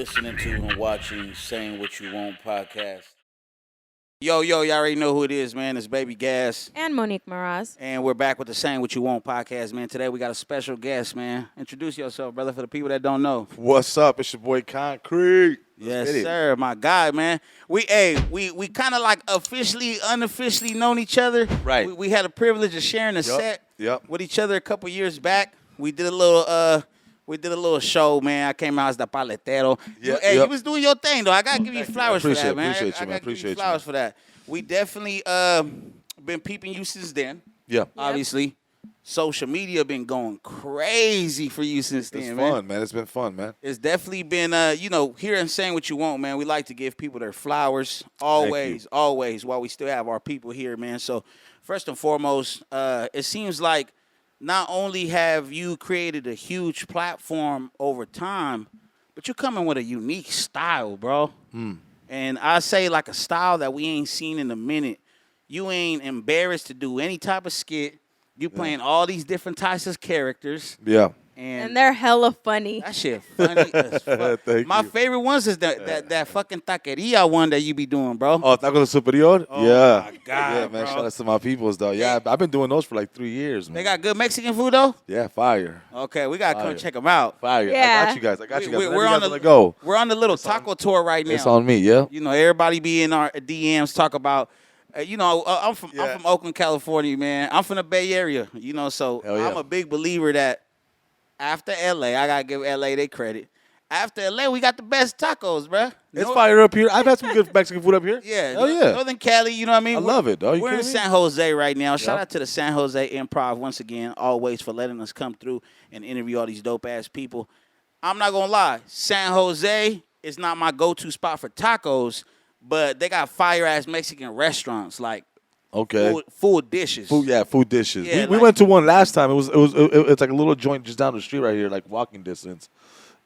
listening to and watching Saying What You Want podcast. Yo, y'all already know who it is, man. It's Baby Gas. And Monique Meraz. And we're back with the Saying What You Want podcast, man. Today we got a special guest, man. Introduce yourself, brother, for the people that don't know. What's up? It's your boy Concrete. Yes, sir. My guy, man. We kind of like officially, unofficially known each other. Right. We had a privilege of sharing a set with each other a couple years back. We did a little show, man. I came out as the paletero. You was doing your thing, though. I got to give you flowers for that, man. Appreciate you flowers for that. We definitely been peeping you since then. Yeah. Obviously. Social media been going crazy for you since then, man. It's fun, man. It's been fun, man. It's definitely been, here and Saying What You Want, man. We like to give people their flowers always, while we still have our people here, man. So, first and foremost, it seems like not only have you created a huge platform over time, but you're coming with a unique style, bro. And I say like a style that we ain't seen in a minute. You ain't embarrassed to do any type of skit. You playing all these different types of characters. Yeah. And they're hella funny. That shit funny as fuck. My favorite ones is that fucking taqueria one that you be doing, bro. Oh, Taco Superior? Oh, yeah. my God, yeah, man. bro. Shout out to my peoples, though. Yeah, I've been doing those for like 3 years, man. They got good Mexican food, though? Yeah, fire. Okay, we got to come Fire. check them out. Fire. Yeah. I got you guys. We're on the little taco tour right now. It's on me, yeah. You know, everybody be in our DMs talk about, I'm from Oakland, California, man. I'm from the Bay Area, so Hell yeah. I'm a big believer that after L.A., I got to give L.A. their credit. After L.A., we got the best tacos, bruh. It's fire up here. I've had some good Mexican food up here. Yeah. Hell yeah. Northern Cali, you know what I mean? I love it, dog. We're in San Jose right now. Shout Yep. out to the San Jose Improv once again, always for letting us come through and interview all these dope-ass people. I'm not going to lie. San Jose is not my go-to spot for tacos, but they got fire-ass Mexican restaurants, like Okay. full dishes. Food dishes. Yeah, we like- went to one last time. It's like a little joint just down the street right here, like walking distance.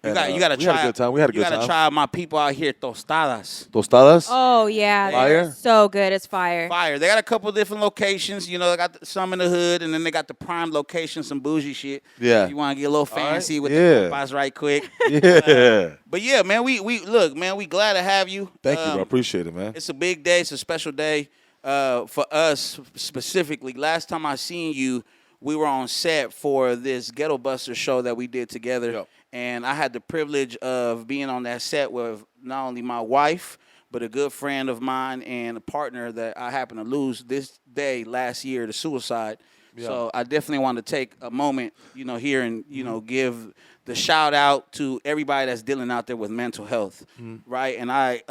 You And, gotta we try. had a good time. We had a good You gotta time. try my people out here, tostadas. Tostadas? Oh, yeah. Fire? They're so good. It's fire. Fire. They got a couple different locations. They got some in the hood, and then they got the prime location, some bougie shit. Yeah. You want to get a little fancy with Yeah. the compas right quick. Yeah. But yeah, man, we look, man, we glad to have you. Thank you, bro. I appreciate it, man. It's a big day. It's a special day for us specifically. Last time I seen you, we were on set for this Ghetto Buster show that we did together. Yep. And I had the privilege of being on that set with not only my wife, but a good friend of mine and a partner that I happened to lose this day last year to suicide. Yeah. So I definitely want to take a moment, here and, give the shout out to everybody that's dealing out there with mental health, right? And I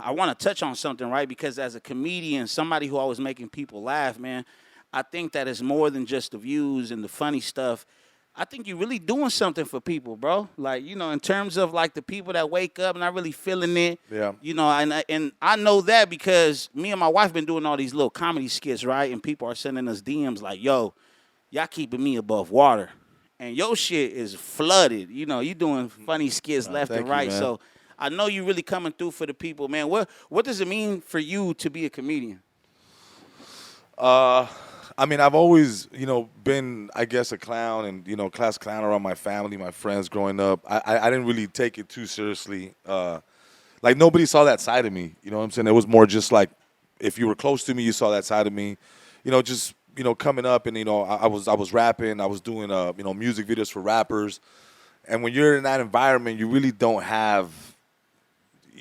want to touch on something, right? Because as a comedian, somebody who always making people laugh, man, I think that it's more than just the views and the funny stuff. I think you're really doing something for people, bro. Like, in terms of like the people that wake up and not really feeling it. Yeah. And I know that because me and my wife been doing all these little comedy skits, right? And people are sending us DMs like, yo, y'all keeping me above water. And your shit is flooded. You doing funny skits left and thank you, right. man. So I know you really coming through for the people, man. What does it mean for you to be a comedian? I mean, I've always, been, I guess, a clown and, class clown around my family, my friends growing up. I didn't really take it too seriously. Like, nobody saw that side of me. You know what I'm saying? It was more just like, if you were close to me, you saw that side of me. Coming up and, I was rapping. I was doing, music videos for rappers. And when you're in that environment, you really don't have,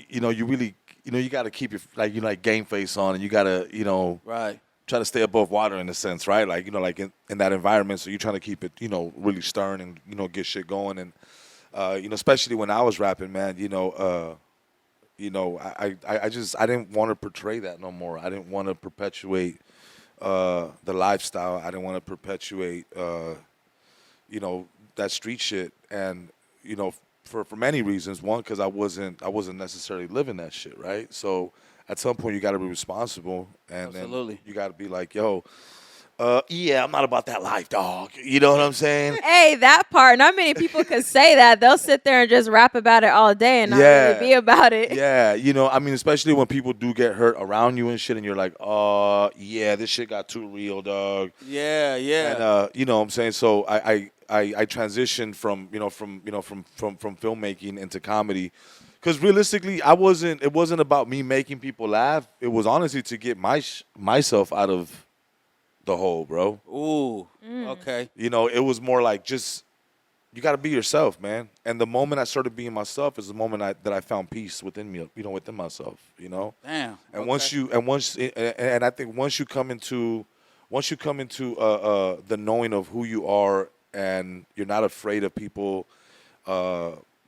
you got to keep your, game face on and you got to, Right. try to stay above water in a sense, right? Like, in that environment. So you're trying to keep it, really stern and, get shit going. And, especially when I was rapping, man, I didn't want to portray that no more. I didn't want to perpetuate the lifestyle. I didn't want to perpetuate, that street shit. And, for many reasons. One, because I wasn't necessarily living that shit, right? So at some point you got to be responsible, and Absolutely. then you got to be like, yo, yeah, I'm not about that life, dog. You know what I'm saying? Hey, that part. Not many people could say that. They'll sit there and just rap about it all day and not really be about it. Yeah, especially when people do get hurt around you and shit, and you're like, yeah, this shit got too real, dog. Yeah. And you know what I'm saying? So I transitioned from filmmaking into comedy, Because realistically, it wasn't about me making people laugh. It was honestly to get myself out of the hole, bro. Ooh. Okay. You know, it was more like just you got to be yourself, man. And the moment I started being myself is the moment that I found peace within me, within myself, Damn. And Okay. and I think once you come into the knowing of who you are, and you're not afraid of people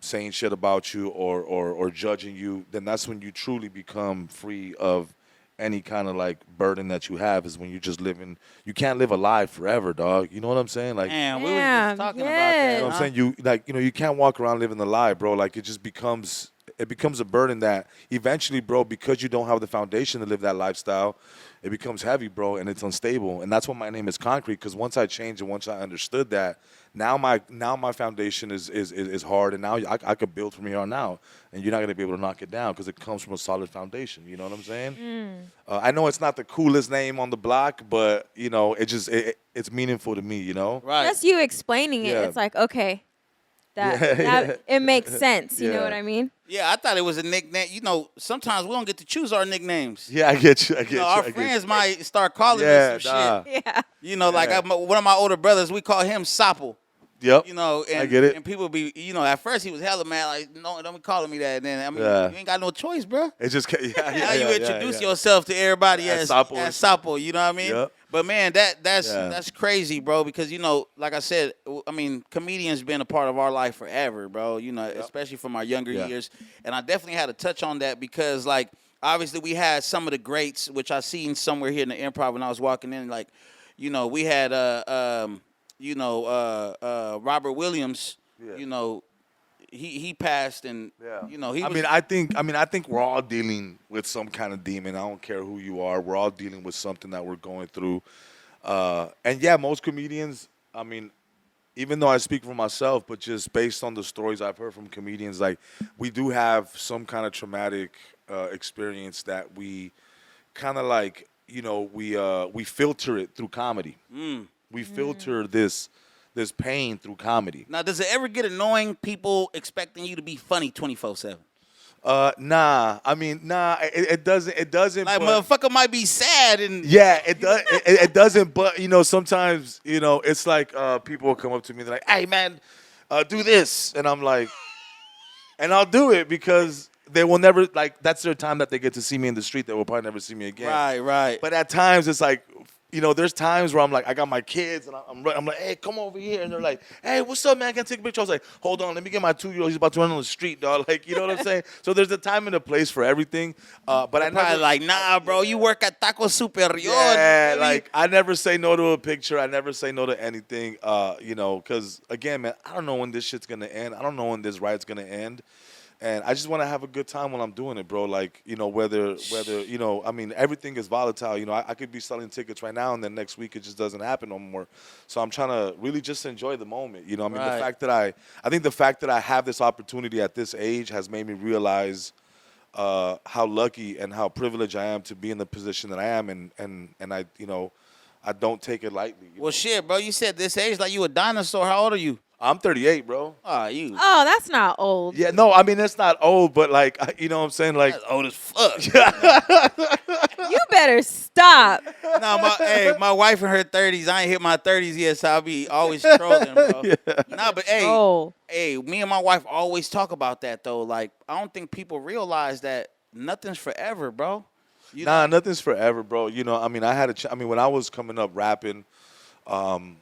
saying shit about you or judging you, then that's when you truly become free of any kind of like burden that you have. Is when you just living. You can't live a lie forever, dog. You know what I'm saying? Like, Damn, we was just talking about that. you know what I'm saying? You can't walk around living the lie, bro. Like, it becomes a burden that eventually, bro, because you don't have the foundation to live that lifestyle, it becomes heavy, bro, and it's unstable. And that's why my name is Concrete, because once I changed and once I understood that, now my foundation is hard, and now I could build from here on out, and you're not gonna be able to knock it down because it comes from a solid foundation. You know what I'm saying? I know it's not the coolest name on the block, but it's meaningful to me. You know? Right. Just you explaining it, Yeah. it's like, okay, that Yeah. it makes sense. You know Yeah. what I mean? Yeah, I thought it was a nickname. Sometimes we don't get to choose our nicknames. Yeah, I get you. Our friends might start calling us some nah. shit. Yeah. Like one of my older brothers, we call him Sopple. Yep. And, I get it. And people be, at first he was hella mad, like, no, don't be calling me that. And then, Yeah. you ain't got no choice, bro. It just How you introduce yourself to everybody as Sopple, you know what I mean? Yep. But man, that's crazy, bro, because like I said, comedians been a part of our life forever, bro. Especially from our younger years. And I definitely had to touch on that because, like, obviously we had some of the greats, which I seen somewhere here in the Improv when I was walking in, like, we had Robert Williams, he passed, and he was. I think we're all dealing with some kind of demon. I don't care who you are. We're all dealing with something that we're going through. And yeah, most comedians, even though I speak for myself, but just based on the stories I've heard from comedians, like, we do have some kind of traumatic experience that we kind of like, we filter it through comedy. We filter this pain through comedy. Now, does it ever get annoying, people expecting you to be funny 24/7? Nah. Nah. It doesn't. It doesn't. Like, but, motherfucker might be sad and yeah, it does. It doesn't. But sometimes it's like people will come up to me. They're like, "Hey, man, do this," and I'm like, and I'll do it because they will never, like, that's their time that they get to see me in the street. They will probably never see me again. Right. But at times it's like, there's times where I'm like, I got my kids, and I'm like, hey, come over here. And they're like, hey, what's up, man? Can I take a picture? I was like, hold on, let me get my 2-year-old. He's about to run on the street, dog. Like, you know what I'm saying? So there's a time and a place for everything. But I probably never, like, nah, bro, you work at Taco Superior. yeah, like, I never say no to a picture. I never say no to anything, because, again, man, I don't know when this shit's going to end. I don't know when this ride's going to end. And I just want to have a good time when I'm doing it, bro. Like, whether everything is volatile. I could be selling tickets right now, and then next week it just doesn't happen no more. So I'm trying to really just enjoy the moment. The fact that I think the fact that I have this opportunity at this age has made me realize how lucky and how privileged I am to be in the position that I am, and I I don't take it lightly. Well, shit, bro, you said this age like you a dinosaur. How old are you? I'm 38, bro. You. Oh, that's not old. Yeah, no, it's not old, but like, you know what I'm saying? Like, That's old as fuck. You better stop. No, my wife in her 30s. I ain't hit my 30s yet, so I'll be always trolling, bro. Nah, but me and my wife always talk about that, though. Like, I don't think people realize that nothing's forever, bro. Nothing's forever, bro. I had when I was coming up rapping, I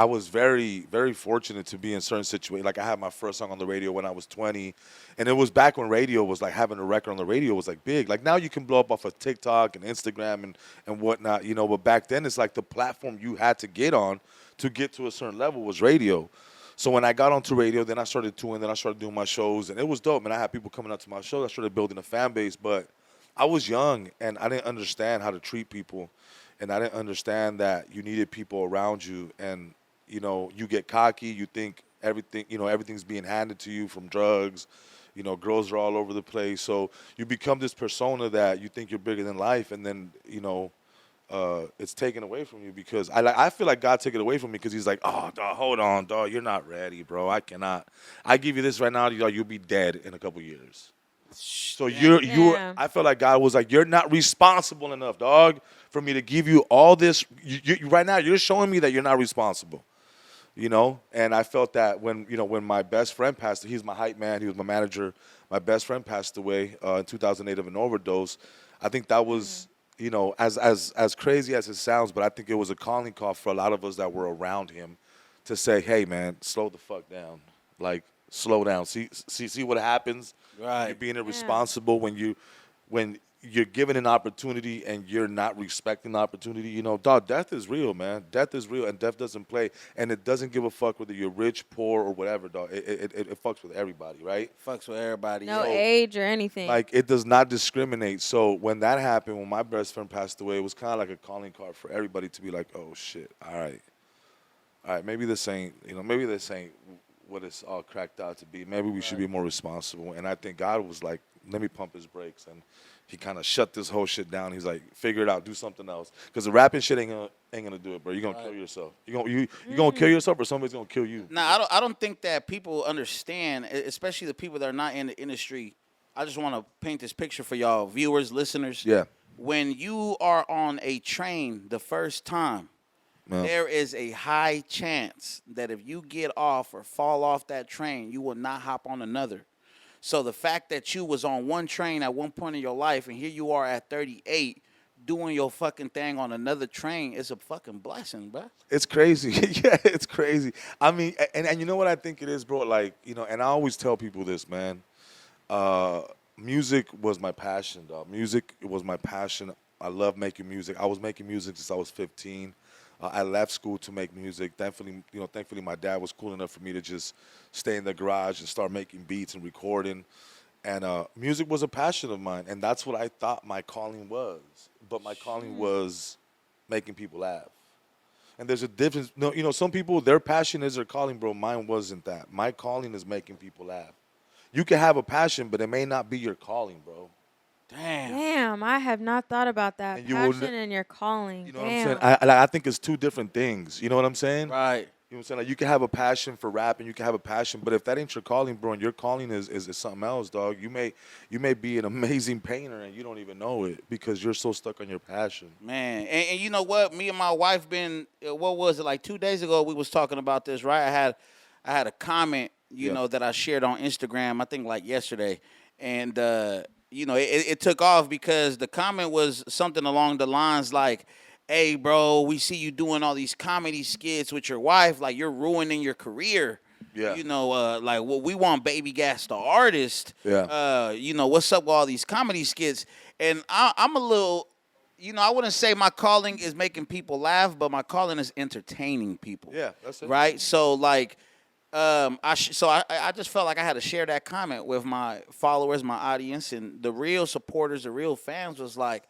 was very, very fortunate to be in certain situations. Like, I had my first song on the radio when I was 20, and it was back when radio was like, having a record on the radio was like big. Like, now you can blow up off of TikTok and Instagram and whatnot, but back then it's like the platform you had to get on to get to a certain level was radio. So when I got onto radio, then I started touring, then I started doing my shows, and it was dope. And I had people coming out to my shows. I started building a fan base, but I was young, and I didn't understand how to treat people. And I didn't understand that you needed people around you, and you get cocky. You think everything's being handed to you from drugs. Girls are all over the place. So you become this persona that you think you're bigger than life, and then it's taken away from you because I feel like God took it away from me because He's like, oh, dog, hold on, dog, you're not ready, bro. I cannot. I give you this right now, dog, you'll be dead in a couple years. So Damn. I felt like God was like, you're not responsible enough, dog, for me to give you all this. Right now, you're showing me that you're not responsible. And I felt that when my best friend passed, he's my hype man, he was my manager. My best friend passed away in 2008 of an overdose. I think that was, as crazy as it sounds, but I think it was a calling call for a lot of us that were around him to say, hey, man, slow the fuck down. Like, slow down. See what happens. Right. You're being irresponsible when you're given an opportunity and you're not respecting the opportunity. Dog, death is real, man. Death is real, and death doesn't play, and it doesn't give a fuck whether you're rich, poor, or whatever, dog. It fucks with everybody, right? Fucks with everybody. No age or anything. Like, it does not discriminate. So when that happened, when my best friend passed away, it was kind of like a calling card for everybody to be like, oh, shit, all right, maybe this ain't what it's all cracked out to be. Maybe we should be more responsible. And I think God was like, let me pump his brakes. And he kind of shut this whole shit down. He's like, figure it out, do something else. Because the rapping shit ain't gonna do it, bro. You're gonna kill yourself. You gonna kill yourself, or somebody's gonna kill you. Now, I don't think that people understand, especially the people that are not in the industry. I just want to paint this picture for y'all viewers, listeners. Yeah. When you are on a train the first time, there is a high chance that if you get off or fall off that train, you will not hop on another. So the fact that you was on one train at one point in your life and here you are at 38 doing your fucking thing on another train is a fucking blessing, bro. It's crazy. Yeah, it's crazy. I mean, and you know what I think it is, bro? Like, and I always tell people this, man. Music was my passion, dog. Music was my passion. I love making music. I was making music since I was 15. I left school to make music. Thankfully, my dad was cool enough for me to just stay in the garage and start making beats and recording. And music was a passion of mine, and that's what I thought my calling was. But my calling was making people laugh. And there's a difference. No, some people, their passion is their calling, bro. Mine wasn't that. My calling is making people laugh. You can have a passion, but it may not be your calling, bro. Damn, I have not thought about that. And Passion and your calling. You know what I'm saying? I think it's two different things. You know what I'm saying? Right. You know what I'm saying? Like, you can have a passion for rap and you can have a passion, but if that ain't your calling, bro, and your calling is something else, dog, you may be an amazing painter and you don't even know it because you're so stuck on your passion. Man, and you know what? Me and my wife what was it, like 2 days ago we was talking about this, right? I had a comment, you know, that I shared on Instagram, I think like yesterday. And it took off because the comment was something along the lines like, hey, bro, we see you doing all these comedy skits with your wife. Like, you're ruining your career. Yeah. Like, well, we want Baby Gas the artist. Yeah. What's up with all these comedy skits? And I'm a little, I wouldn't say my calling is making people laugh, but my calling is entertaining people. Yeah, that's it. Right? So, like, I just felt like I had to share that comment with my followers, my audience, and the real supporters, the real fans was like,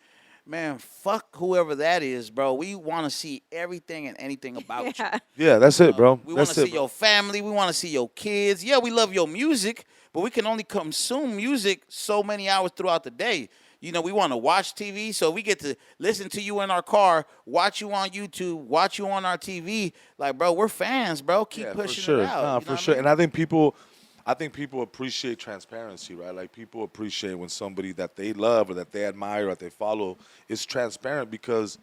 man, fuck whoever that is, bro. We want to see everything and anything about you. Yeah, that's it, bro. We want to see your family. We want to see your kids. Yeah, we love your music, but we can only consume music so many hours throughout the day. We want to watch TV, so we get to listen to you in our car, watch you on YouTube, watch you on our TV. Like, bro, we're fans, bro. Keep pushing it out. Nah, for sure. And I think people appreciate transparency, right? Like, people appreciate when somebody that they love or that they admire or that they follow is transparent because,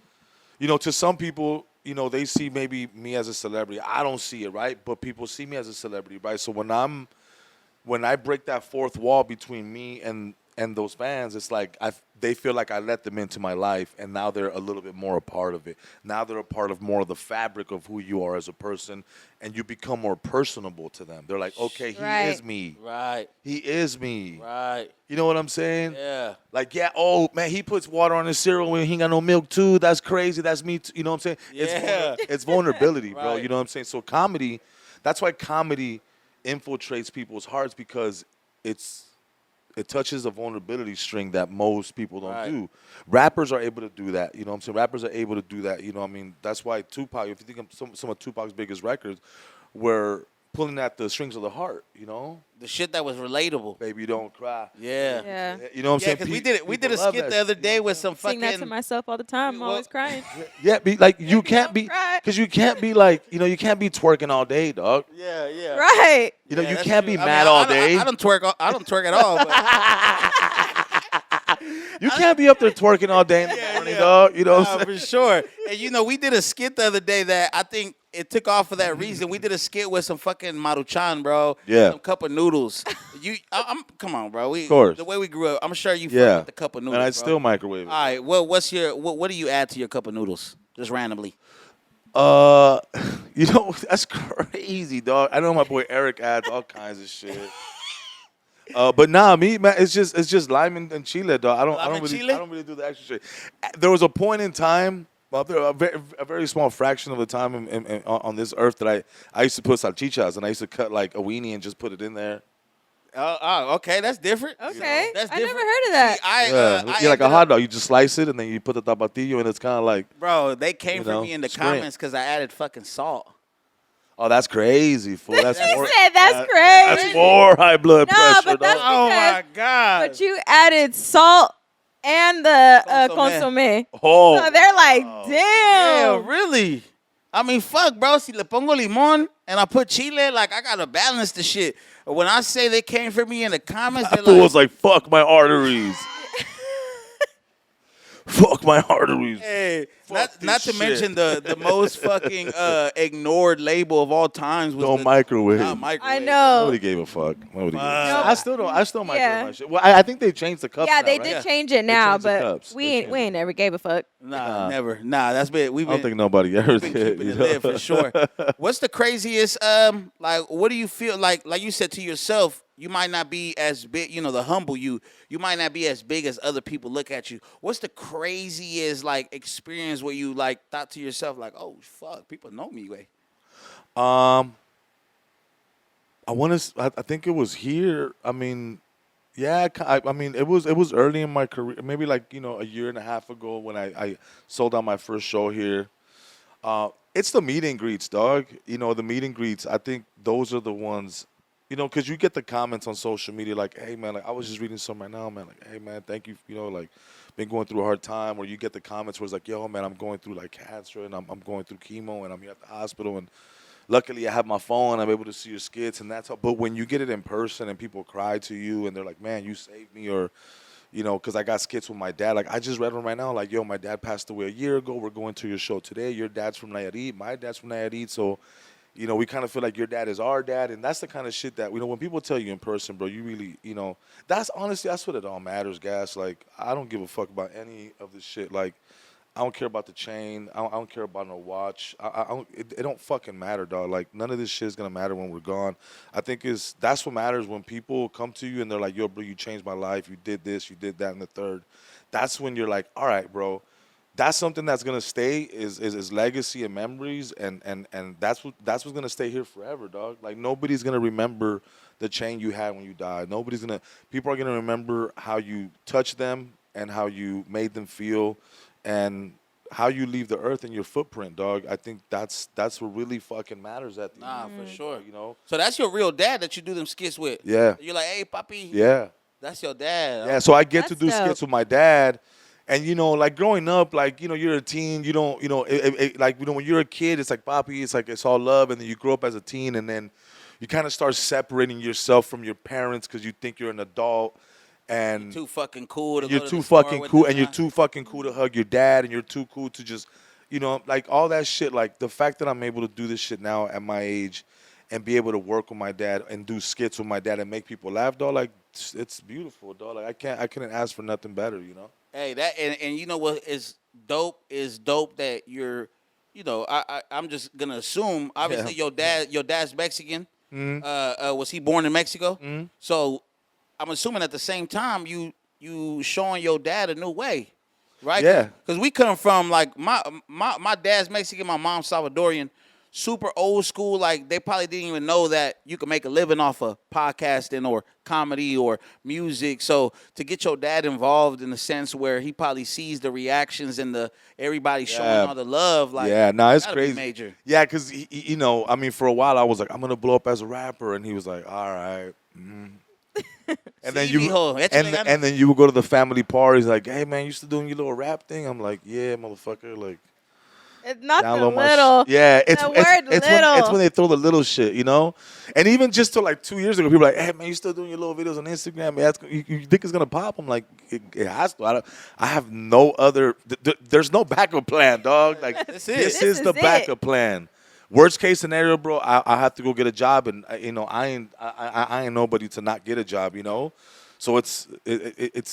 to some people, they see maybe me as a celebrity. I don't see it, right? But people see me as a celebrity, right? So when I break that fourth wall between me and those fans, it's like they feel like I let them into my life, and now they're a little bit more a part of it. Now they're a part of more of the fabric of who you are as a person, and you become more personable to them. They're like, okay, he is me. Right. He is me. Right. You know what I'm saying? Yeah. Like, yeah, oh, man, he puts water on his cereal when he ain't got no milk, too. That's crazy. That's me, too. You know what I'm saying? Yeah. It's vulnerability, bro. Right. You know what I'm saying? So comedy, that's why comedy infiltrates people's hearts because it touches a vulnerability string that most people don't do. Rappers are able to do that. You know what I'm saying? Rappers are able to do that. That's why Tupac, if you think of some of Tupac's biggest records, were pulling at the strings of the heart, you know? The shit that was relatable. Baby, don't cry. Yeah. Yeah. You know what I'm Yeah, saying? because we People did a love skit that the other shit, day you know? with some Sing that to fucking. myself all the time. I'm Well, always crying. Yeah, like you Baby, can't don't be, cry. because you can't be like, you can't be twerking all day, dog. Yeah, yeah. Right. You know, Yeah, you that's can't true. be I mean, mad all I don't- day. I don't twerk. I don't twerk at all. But You can't be up there twerking all day in the morning, dog. You know what I'm Nah, saying? for sure. And we did a skit the other day that I think it took off for that reason. We did a skit with some fucking Maruchan, bro. Yeah. Some cup of noodles. Come on, bro. Of course. The way we grew up, I'm sure you fuck Yeah. with the cup of noodles. And I bro. still microwave it. All right. What do you add to your cup of noodles? Just randomly. That's crazy, dog. I know my boy Eric adds all kinds of shit. But me, man, it's just lime and chile, dog. I don't really do the extra shit. There was a point in time, a very small fraction of the time on this earth that I used to put salchichas and I used to cut like a weenie and just put it in there. Okay, that's different. Okay. That's I different. never heard of that. See, I Yeah, like a ended hot up- dog. You just slice it and then you put the tapatillo and it's kind of like, Bro, they came for know, me in the sprint. comments because I added fucking salt. oh, that's crazy, fool. That's He more. said that's crazy. That's more high blood No, pressure, but that's dog. Oh because- my god! But you added salt and the Consommé. consomme. Oh, So they're like, Yeah, damn. really? I mean, fuck, bro. Si le pongo limon and I put chile, like I gotta balance the shit. When I say they came for me in the comments, they're that fool was like, fuck my arteries. Fuck my arteries. hey, Fuck not this to mention the most fucking ignored label of all times was Don't the, microwave. not microwave. I know. Nobody gave a fuck. Nobody gave a No, fuck. I still don't. I still microwave Yeah. my shit. Well, I think they changed the cups. Yeah, now, they right? did change it now, changed the but cups. we They ain't changed we it. ain't never gave a fuck. Nah, never. Nah, that's been we've I don't been. think nobody ever Been did. keeping You it know? lit for sure. What's the craziest? Like, what do you feel like? Like you said to yourself, you might not be as big. The humble you. You might not be as big as other people look at you. What's the craziest like experience where you like thought to yourself like, oh fuck, people know me, way. I want to. I think it was here. I mean, yeah. I mean, it was early in my career. Maybe like a year and a half ago when I sold out my first show here. It's the meet and greets, dog. The meet and greets. I think those are the ones. Because you get the comments on social media like, hey man, like I was just reading some right now, man. Like, hey man, thank you. Like, been going through a hard time. Or you get the comments where it's like, yo man, I'm going through like cancer and I'm going through chemo and I'm here at the hospital and luckily I have my phone. I'm able to see your skits and that's all. But when you get it in person and people cry to you and they're like, man, you saved me, or because I got skits with my dad. Like I just read one right now. Like, yo, my dad passed away a year ago. We're going to your show today. Your dad's from Nayarit. My dad's from Nayarit. So. We kind of feel like your dad is our dad, and that's the kind of shit that, when people tell you in person, bro, you really, that's honestly, that's what it all matters, Gas. Like, I don't give a fuck about any of this shit. Like, I don't care about the chain. I don't care about no watch. It don't fucking matter, dog. Like, none of this shit is going to matter when we're gone. I think that's what matters when people come to you and they're like, yo, bro, you changed my life. You did this, you did that, and the third. That's when you're like, all right, bro. That's something that's gonna stay is legacy and memories, and that's what's gonna stay here forever, dog. Like nobody's gonna remember the chain you had when you died. People are gonna remember how you touched them and how you made them feel, and how you leave the earth and your footprint, dog. I think that's what really fucking matters at the end. For sure. So that's your real dad that you do them skits with. Yeah. You're like, hey, papi. Yeah. That's your dad. Yeah. So I get to That's do dope. skits with my dad. And, like growing up, like, you're a teen, you don't, like, when you're a kid, it's like, papi, it's like, it's all love. And then you grow up as a teen and then you kind of start separating yourself from your parents because you think you're an adult. And You're too fucking cool to you're go to too the store fucking with cool. them, And you're huh? too fucking cool to hug your dad. And you're too cool to just, like all that shit. Like the fact that I'm able to do this shit now at my age and be able to work with my dad and do skits with my dad and make people laugh, dog, like, it's beautiful, dog. Like I couldn't ask for nothing better, Hey, that and you know what is dope that you're, I'm just gonna assume obviously your dad's Mexican. Was he born in Mexico? So I'm assuming at the same time you showing your dad a new way, right? Yeah. Because we come from like my dad's Mexican, my mom's Salvadorian. super old school. Like they probably didn't even know that you could make a living off of podcasting or comedy or music. So to get your dad involved in the sense where he probably sees the reactions and the everybody showing all the love, like yeah, no, it's that'd be crazy. major. Yeah, because you know, I mean, for a while I was like, I'm gonna blow up as a rapper, and he was like, all right. And then and then you would go to the family parties, like, hey man, you still doing your little rap thing? I'm like, yeah, motherfucker, like. It's not the Download my little. yeah, it's the it's, word it's little. when they throw the little shit, you know. And even just till like 2 years ago, people were like, "Hey man, you still doing your little videos on Instagram? Man, you think it's gonna pop?" I'm like, "It has to." I have no other. There's no backup plan, dog. Like this is the backup plan. Worst case scenario, bro. I have to go get a job, and you know, I ain't nobody to not get a job, you know. So it's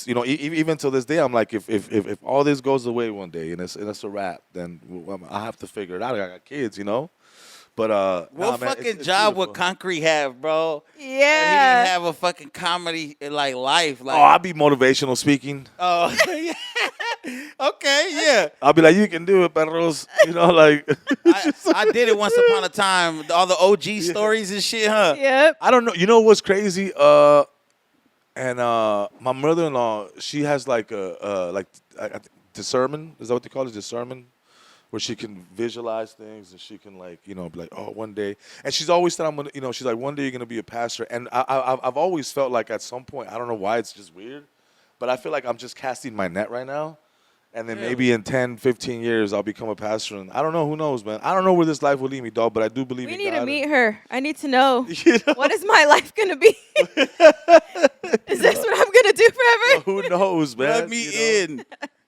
you know, even till this day, I'm like, if all this goes away one day and it's a wrap, then I have to figure it out. I got kids, you know. But what man, fucking it's job beautiful. would Concrete have, bro? Yeah. He didn't have a fucking comedy like life. Like, Oh, I'll be motivational speaking. oh, yeah. Okay, yeah. I'll be like, you can do it, perros. You know, like. I did it once upon a time. All the OG stories and shit, huh? Yep. I don't know. You know what's crazy? And my mother-in-law, she has like discernment. Is that what they call it? Discernment, where she can visualize things and she can like, you know, be like, oh, one day. And she's always said, I'm gonna, you know, she's like, one day you're gonna be a pastor. And I've always felt like at some point, I don't know why, it's just weird, but I feel like I'm just casting my net right now. And then maybe in 10, 15 years, I'll become a pastor. And I don't know. Who knows, man? I don't know where this life will lead me, dog, but I do believe We in need God. to meet her. I need to know. You know? What is my life going to be? Is this what I'm going to do forever? Who knows, man? Let me in.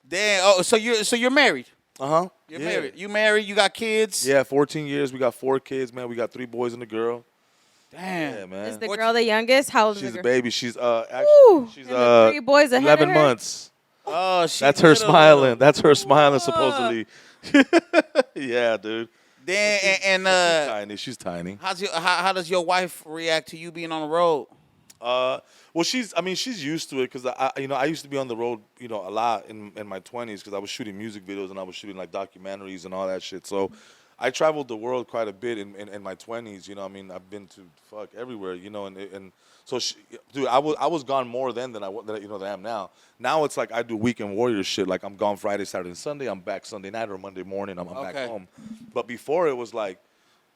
Damn. Oh, so you're married. Uh-huh. You're married. You married. You got kids. Yeah, 14 years. We got 4 kids, man. We got 3 boys and a girl. Damn. Yeah, man. Is the girl the youngest? How old is She's the a girl? baby. She's actually Ooh, she's and the 3 boys ahead 11 of her? months. Oh, she's That's her little. smiling. That's her smiling, supposedly. Yeah, dude. Then and She's tiny. She's tiny. how does your wife react to you being on the road? Well, she's used to it because I used to be on the road, you know, a lot in my 20s because I was shooting music videos and I was shooting like documentaries and all that shit. So I traveled the world quite a bit in my 20s. You know, I mean, I've been to everywhere. You know, and so dude, I was gone more then than I am now. Now it's like I do weekend warrior shit. Like I'm gone Friday, Saturday, and Sunday. I'm back Sunday night or Monday morning. I'm back home. But before it was like,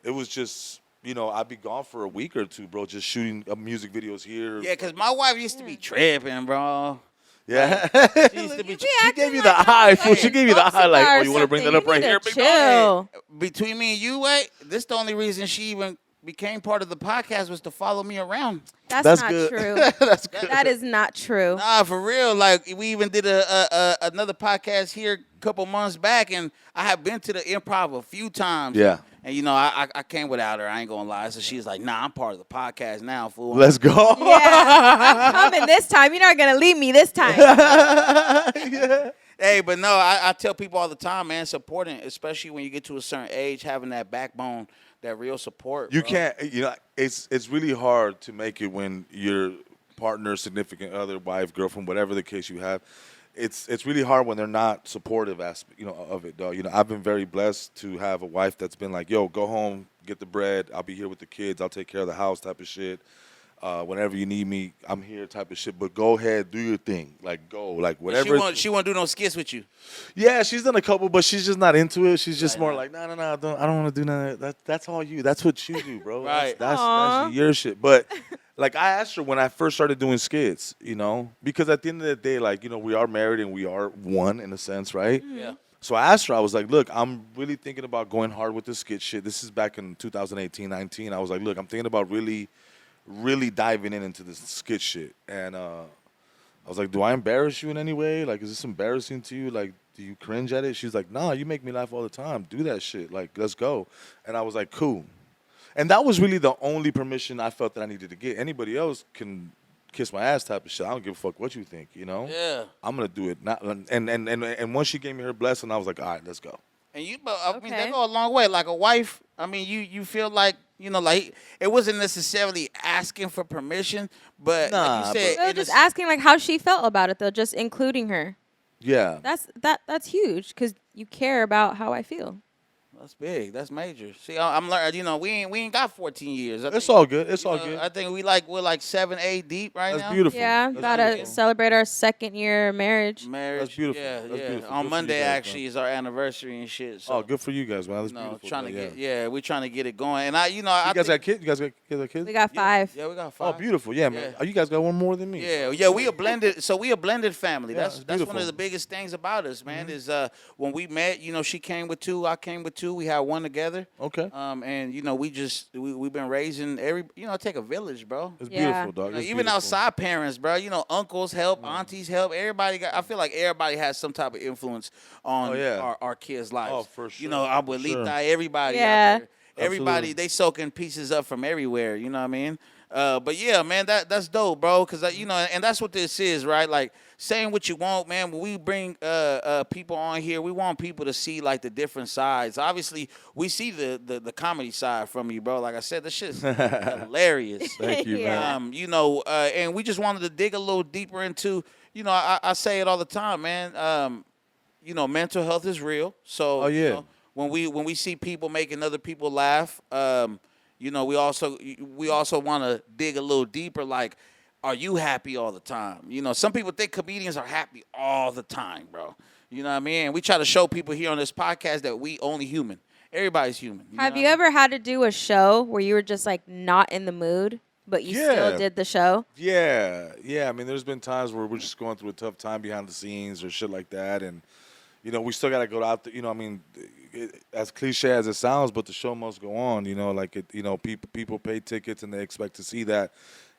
it was just. You know, I'd be gone for a week or two, bro, just shooting music videos here. Yeah, because my wife used to be tripping, bro. Yeah. She used to be She gave you the eye, fool. She gave you the eye, like, oh, you want to bring that up right here? Big dog? Chill. Between me and you, wait, this the only reason she even became part of the podcast was to follow me around. That's not good. true. That's good. That is not true. Nah, for real. Like we even did another podcast here a couple months back, and I have been to the Improv a few times. Yeah. And you know, I came without her. I ain't gonna lie. So she's like, "Nah, I'm part of the podcast now, fool." Let's go. Yeah, I'm coming this time. You're not gonna leave me this time. Yeah. Hey, but no, I tell people all the time, man, it's important, especially when you get to a certain age, having that backbone, that real support. You bro. can't, you know, it's really hard to make it when your partner, significant other, wife, girlfriend, whatever the case you have. It's really hard when they're not supportive of it, dog. You know, I've been very blessed to have a wife that's been like, yo, go home, get the bread. I'll be here with the kids. I'll take care of the house type of shit. Whenever you need me, I'm here type of shit. But go ahead, do your thing. Like, go. Like, whatever. She won't do no skits with you. Yeah, she's done a couple, but she's just not into it. She's just more like, no, I don't want to do none of that. That's all you. That's what you do, bro. Right. That's your shit. But like I asked her when I first started doing skits, you know, because at the end of the day, like, you know, we are married and we are one in a sense, right? Yeah. So I asked her, I was like, look, I'm really thinking about going hard with the skit shit. This is back in 2018, 19. I was like, look, I'm thinking about really diving into this skit shit. And I was like, do I embarrass you in any way? Like, is this embarrassing to you? Like, do you cringe at it? She's like, nah, you make me laugh all the time. Do that shit. Like, let's go. And I was like, cool. And that was really the only permission I felt that I needed to get. Anybody else can kiss my ass type of shit. I don't give a fuck what you think, you know? Yeah. I'm going to do it. And once she gave me her blessing, I was like, all right, let's go. And I mean, that go a long way. Like a wife, I mean, you feel like, you know, like it wasn't necessarily asking for permission, but like you said, They're just asking like how she felt about it, though, just including her. Yeah. That's huge because you care about how I feel. That's big. That's major. See, I'm learning. You know, we ain't got 14 years. It's all good. It's all good. I think we're like 7, 8 deep right That's now. beautiful. Yeah, That's about to beautiful. celebrate our 2nd year of marriage. Marriage. That's beautiful. Yeah, That's yeah. beautiful. Good On for Monday you guys, actually man. is our anniversary and shit. So, Oh, good for you guys, man. That's you know, beautiful. trying to dog, get we're trying to get it going. And I You guys think, got kids? You guys got kids? We got 5. yeah, we got Oh, 5. beautiful. Yeah, man. Yeah. Oh, you guys got one more than me. Yeah, we a blended. So we a blended family. Yeah, That's it's one beautiful. of the biggest things about us, man. Is when we met, you know, she came with 2, I came with 2. We had one together. Okay. And you know, we've been raising it take a village, bro. It's Yeah. beautiful, dog. You know, It's even beautiful. outside parents, bro. You know, uncles help, aunties help. I feel like everybody has some type of influence on Oh, yeah. our kids' lives. Oh, for You sure, know, for abuelita, sure. everybody Yeah. out there. Everybody, Absolutely. they soaking pieces up from everywhere. You know what I mean? But yeah, man, that's dope, bro. Cause you know, and that's what this is, right? Like saying what you want, man. When we bring people on here, we want people to see like the different sides. Obviously, we see the comedy side from you, bro. Like I said, this shit's hilarious. Thank you, Yeah. man. You know, and we just wanted to dig a little deeper into, you know, I say it all the time, man. You know, mental health is real. So, Oh, yeah. you know, when we see people making other people laugh, you know, we also want to dig a little deeper. Like, are you happy all the time? You know, some people think comedians are happy all the time, bro. You know what I mean? And we try to show people here on this podcast that we only human. Everybody's human. Have you ever had to do a show where you were just like not in the mood, but you still Yeah. did the show? Yeah. I mean, there's been times where we're just going through a tough time behind the scenes or shit like that, and you know, we still gotta go out there. You know, I mean, as cliche as it sounds, but the show must go on. You know, like it. You know, people pay tickets and they expect to see that,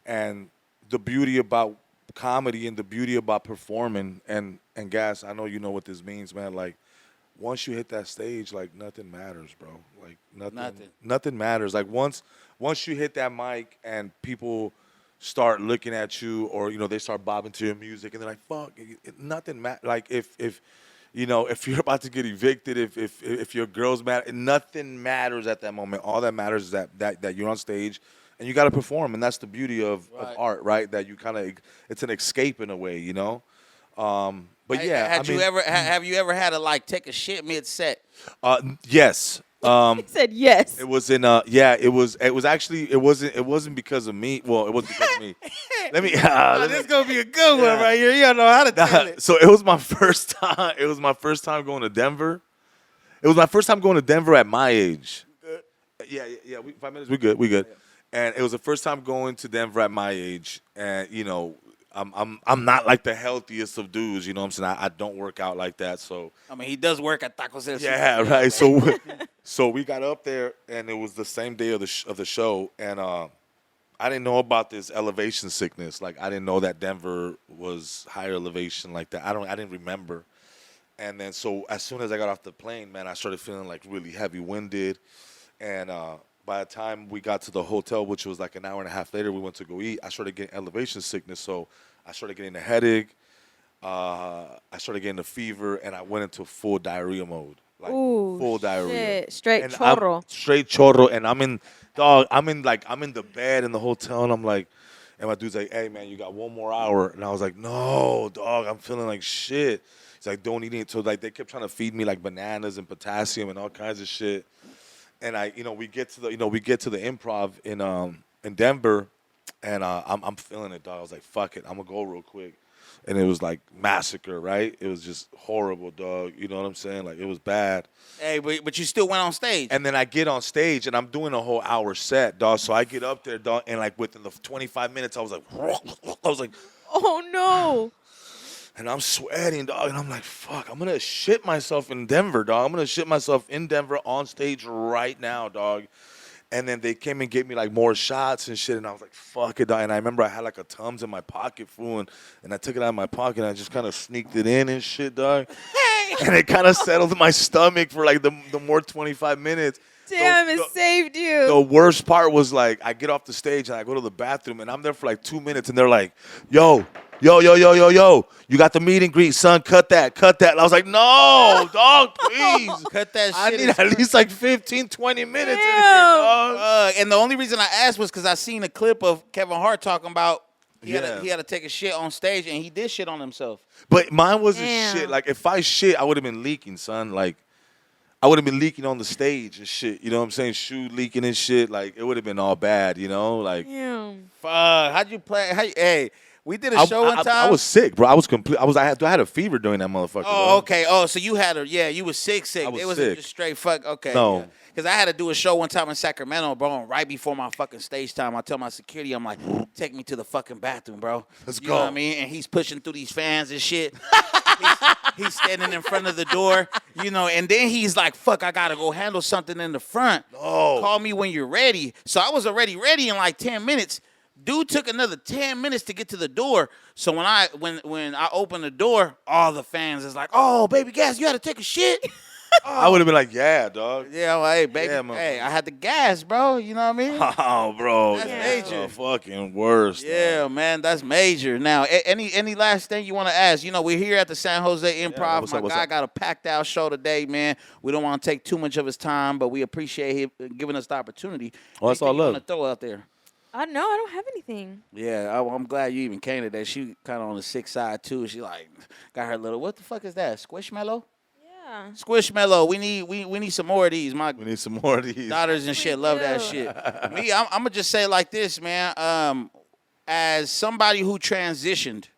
and the beauty about comedy and the beauty about performing and Gas, I know you know what this means, man. Like once you hit that stage, like nothing matters, bro. Like nothing matters. Like once you hit that mic and people start looking at you, or you know, they start bobbing to your music and they're like, fuck, nothing matters. Like if you know, if you're about to get evicted, if your girl's mad, nothing matters at that moment. All that matters is that you're on stage and you got to perform, and that's the beauty of art, right? That you kind of, it's an escape in a way, you know. But yeah, have you ever had to like take a shit mid set? Yes. He said yes. It was in it was actually it wasn't because of me. Well, it wasn't because of me. Let me This is gonna be a good one right here. You don't know how to tell it. So it was my first time. It was my first time going to Denver. It was my first time going to Denver at my age. Yeah. 5 minutes. We good. And it was the first time going to Denver at my age. And you know, I'm not like the healthiest of dudes. You know what I'm saying? I don't work out like that. So I mean, he does work at Taco Cell. yeah, right. So we got up there, and it was the same day of the show, and I didn't know about this elevation sickness. Like I didn't know that Denver was higher elevation like that. I didn't remember. And then so as soon as I got off the plane, man, I started feeling like really heavy winded, and by the time we got to the hotel, which was like an hour and a half later, we went to go eat. I started getting elevation sickness, so I started getting a headache. I started getting a fever, and I went into full diarrhea mode. Like Ooh, full diarrhea. shit. Straight And chorro. Straight chorro. And I'm in the bed in the hotel, and I'm like, and my dude's like, hey man, you got 1 more hour. And I was like, no, dog, I'm feeling like shit. He's like, don't eat it. So like they kept trying to feed me like bananas and potassium and all kinds of shit. And we get to the improv in Denver, and I'm feeling it, dog. I was like, fuck it, I'm gonna go real quick. And it was like massacre, right? It was just horrible, dog. You know what I'm saying? Like it was bad. Hey, but you still went on stage. And then I get on stage, and I'm doing a whole hour set, dog. So I get up there, dog, and like within the 25 minutes, I was like, Oh no. and I'm sweating, dog, and I'm like, fuck, I'm gonna shit myself in Denver, dog. I'm gonna shit myself in Denver on stage right now, dog. And then they came and gave me like more shots and shit, and I was like, fuck it, dog. And I remember I had like a Tums in my pocket, fool, and I took it out of my pocket, and I just kind of sneaked it in and shit, dog. And it kind of settled my stomach for like the more 25 minutes. Damn, it saved you. The worst part was like I get off the stage and I go to the bathroom, and I'm there for like 2 minutes, and they're like, yo, you got the meet and greet, son, cut that. And I was like, no, dog, please. Cut that shit. I need at least like 15, 20 minutes in here, Damn. dog. And the only reason I asked was because I seen a clip of Kevin Hart talking about he had Yeah. to take a shit on stage, and he did shit on himself. But mine wasn't Damn. shit. Like if I shit, I would have been leaking, son. Like I would have been leaking on the stage and shit. You know what I'm saying? Shoe leaking and shit. Like it would have been all bad. You know, like Damn. Fuck. How'd you play? Hey, we did a I, show one time. I was sick, bro. I was complete. I had a fever during that motherfucker. Oh, bro. okay. Oh, so you had you was sick. I was It wasn't sick. just straight fuck. Okay. No. Because I had to do a show one time in Sacramento, bro, and right before my fucking stage time, I tell my security, I'm like, take me to the fucking bathroom, bro. Let's you go. know what I mean? And he's pushing through these fans and shit. he's standing in front of the door, and then he's like, fuck, I got to go handle something in the front. Oh. Call me when you're ready. So I was already ready in like 10 minutes. Dude took another 10 minutes to get to the door. So when I opened the door, all the fans is like, "Oh, baby Gas, you had to take a shit." I would have been like, yeah, dog. Yeah, well, hey, baby, Yeah, hey, I had the gas, bro. You know what I mean? Oh, bro. That's That's major. the fucking worst. Yeah, dog. man, that's major. Now, any last thing you want to ask? We're here at the San Jose Improv. what's My up, what's guy up? got a packed out show today, man. We don't want to take too much of his time, but we appreciate him giving us the opportunity. Oh, that's all Anything you love. want to throw out there? No, I don't have anything. Yeah, I'm glad you even came today. She kind of on the sick side too. She like got her little. What the fuck is that? Squishmallow? Yeah. Squishmallow. We need some more of these. My We need some more of these. daughters and shit love that do. shit. Me, I'm gonna just say it like this, man. As somebody who transitioned,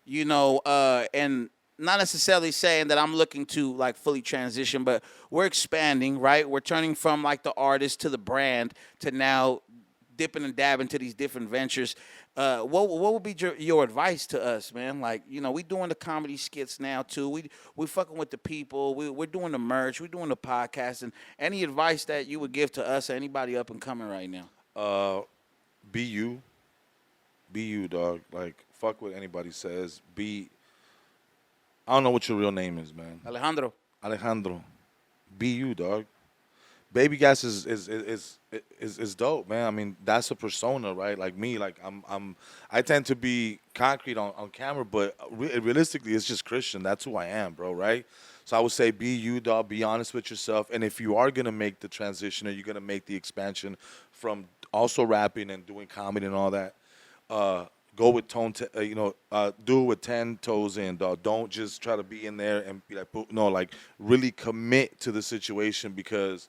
and not necessarily saying that I'm looking to like fully transition, but we're expanding, right? We're turning from like the artist to the brand to now dipping and dabbing to these different ventures. What would be your advice to us, man? Like, we doing the comedy skits now too. We fucking with the people. We're doing the merch. We're doing the podcast. And any advice that you would give to us or anybody up and coming right now? Be you. Be you, dog. Like, fuck what anybody says. I don't know what your real name is, man. Alejandro. Be you, dog. Baby Gas is dope, man. I mean, that's a persona, right? Like me, like I tend to be concrete on camera, but realistically, it's just Christian. That's who I am, bro, right? So I would say be you, dog. Be honest with yourself. And if you are gonna make the transition or you're gonna make the expansion from also rapping and doing comedy and all that, go with do it with 10 toes in, dog. Don't just try to be in there and be like, no, like really commit to the situation because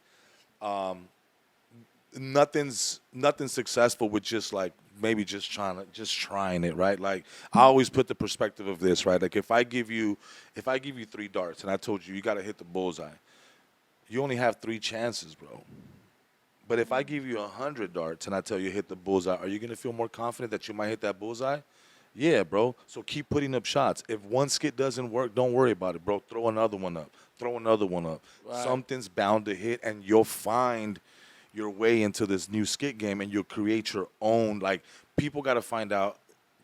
nothing's successful with just like maybe just trying it, right? Like I always put the perspective of this, right? Like if I give you 3 darts and I told you got to hit the bullseye, you only have 3 chances, bro. But if I give you 100 darts and I tell you hit the bullseye, are you gonna feel more confident that you might hit that bullseye? Yeah, bro. So keep putting up shots. If one skit doesn't work, don't worry about it, bro. Throw another one up. Right. Something's bound to hit, and you'll find your way into this new skit game, and you'll create your own. Like, people got to find out.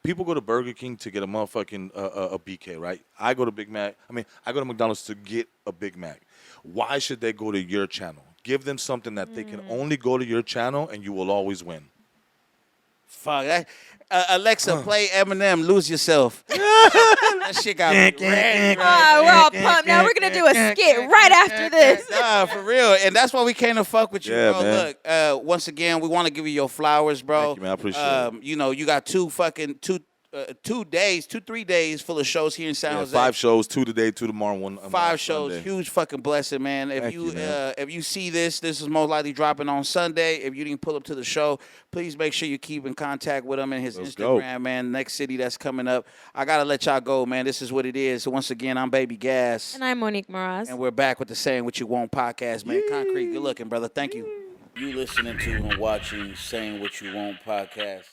People go to Burger King to get a motherfucking a BK, right? I go to McDonald's to get a Big Mac. Why should they go to your channel? Give them something that they can only go to your channel, and you will always win. Fuck that. Alexa, play Eminem, Lose Yourself. That shit got me ready. We're all pumped. Now we're going to do a skit right after this. Nah, for real. And that's why we came to fuck with you, Yeah, bro. man. Look, once again, we want to give you your flowers, bro. Thank you, man. I appreciate it. You got 3 days full of shows here in San Yeah, Jose. 5 shows, 2 today, 2 tomorrow, 1 5 shows, Sunday. huge fucking blessing, man. Thank you, man. If you see this is most likely dropping on Sunday. If you didn't pull up to the show, please make sure you keep in contact with him and his Let's Instagram, go. man. Next city that's coming up. I gotta let y'all go, man. This is what it is. So once again, I'm Baby Gas, And I'm Monique Meraz. and we're back with the Saying What You Want podcast, man. Concrete, good looking, brother. Thank you. You listening to and watching Saying What You Want podcast.